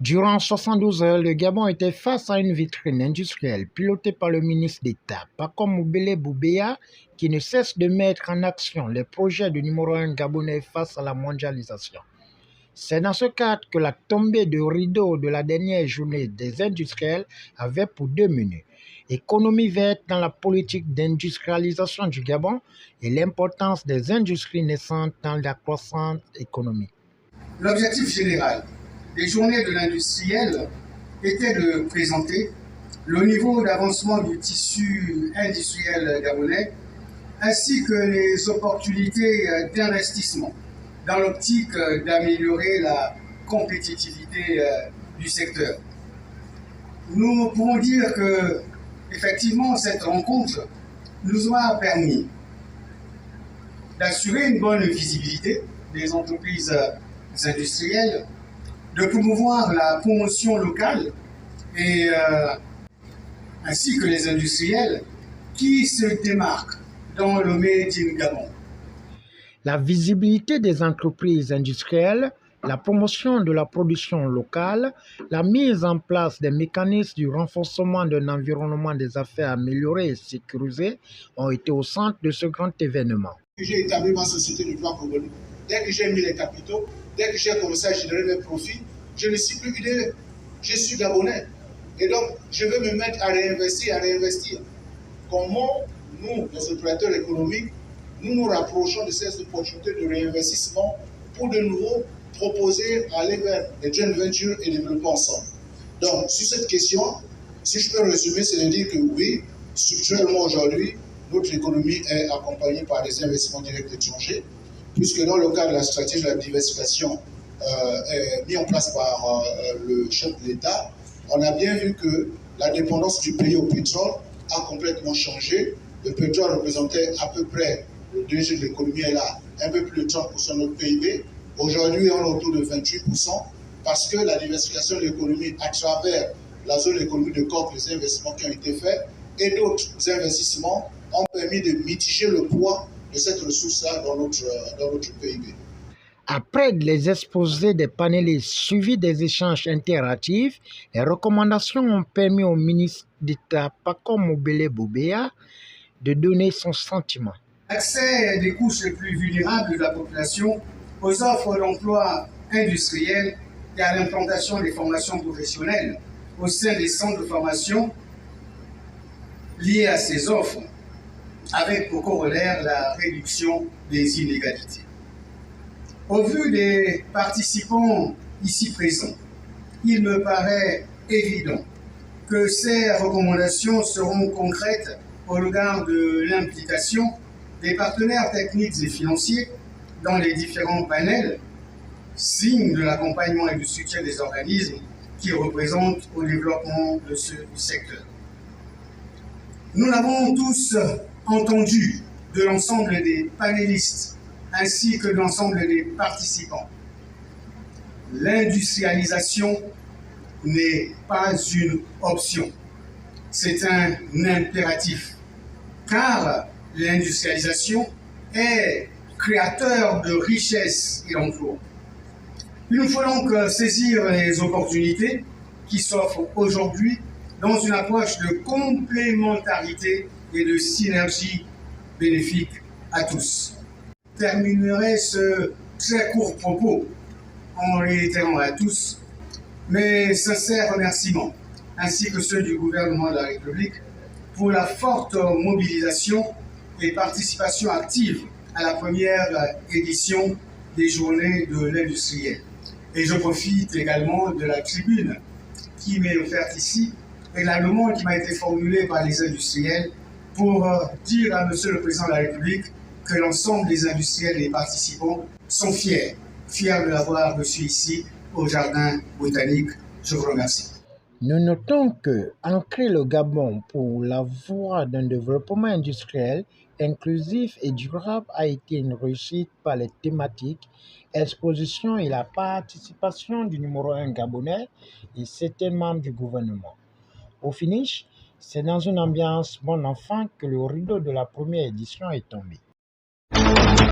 Durant 72 heures, le Gabon était face à une vitrine industrielle pilotée par le ministre d'État, Pakom Moubele Boubeya, qui ne cesse de mettre en action les projets du numéro 1 gabonais face à la mondialisation. C'est dans ce cadre que la tombée de rideau de la dernière journée des industriels avait pour deux menus: économie verte dans la politique d'industrialisation du Gabon et l'importance des industries naissantes dans la croissance économique. L'objectif général des journées de l'industriel était de présenter le niveau d'avancement du tissu industriel gabonais ainsi que les opportunités d'investissement dans l'optique d'améliorer la compétitivité du secteur. Nous pouvons dire que, effectivement, cette rencontre nous a permis d'assurer une bonne visibilité des entreprises industrielles, de promouvoir la promotion locale et ainsi que les industriels qui se démarquent dans le Made in Gabon. La visibilité des entreprises industrielles, la promotion de la production locale, la mise en place des mécanismes du renforcement d'un environnement des affaires amélioré et sécurisé ont été au centre de ce grand événement. J'ai établi ma société de droit congolais. Dès que j'ai mis les capitaux, dès que j'ai commencé à générer mes profits, je ne suis plus guidé. Je suis gabonais. Et donc, je veux me mettre à réinvestir. Comment nous, les opérateurs économiques, nous nous rapprochons de ces opportunités de réinvestissement pour de nouveau proposer aller vers les joint ventures et développer ensemble. Donc, sur cette question, si je peux résumer, c'est de dire que oui, structurellement aujourd'hui, notre économie est accompagnée par des investissements directs étrangers, puisque dans le cadre de la stratégie de la diversification mise en place par le chef de l'État, on a bien vu que la dépendance du pays au pétrole a complètement changé. Le pétrole représentait à peu près, le deuxième de l'économie est là, un peu plus de 30% de notre PIB. Aujourd'hui, on est autour de 28%, parce que la diversification de l'économie à travers la zone économique de Corse, les investissements qui ont été faits, et d'autres investissements ont permis de mitiger le poids de cette ressource-là dans notre PIB. Après les exposés des panélistes suivis des échanges interactifs, les recommandations ont permis au ministre d'État Pakom Moubele Boubeya de donner son sentiment. L'accès des couches les plus vulnérables de la population aux offres d'emploi industriels et à l'implantation des formations professionnelles au sein des centres de formation liés à ces offres, avec pour corollaire la réduction des inégalités. Au vu des participants ici présents, il me paraît évident que ces recommandations seront concrètes au regard de l'implication des partenaires techniques et financiers dans les différents panels, signe de l'accompagnement et du soutien des organismes qui représentent au développement de ce secteur. Nous l'avons tous entendu de l'ensemble des panélistes ainsi que de l'ensemble des participants. L'industrialisation n'est pas une option, c'est un impératif, car l'industrialisation est créateur de richesses et d'emplois. Il nous faut donc saisir les opportunités qui s'offrent aujourd'hui dans une approche de complémentarité et de synergie bénéfique à tous. Je terminerai ce très court propos en réitérant à tous mes sincères remerciements, ainsi que ceux du gouvernement de la République, pour la forte mobilisation et participation active à la première édition des Journées de l'industriel. Et je profite également de la tribune qui m'est offerte ici et la demande qui m'a été formulée par les industriels pour dire à Monsieur le Président de la République que l'ensemble des industriels et des participants sont fiers de l'avoir reçu ici au Jardin botanique. Je vous remercie. Nous notons que ancrer le Gabon pour la voie d'un développement industriel inclusif et durable a été une réussite par les thématiques, expositions et la participation du numéro 1 gabonais et certains membres du gouvernement. Au finish, c'est dans une ambiance bon enfant que le rideau de la première édition est tombé.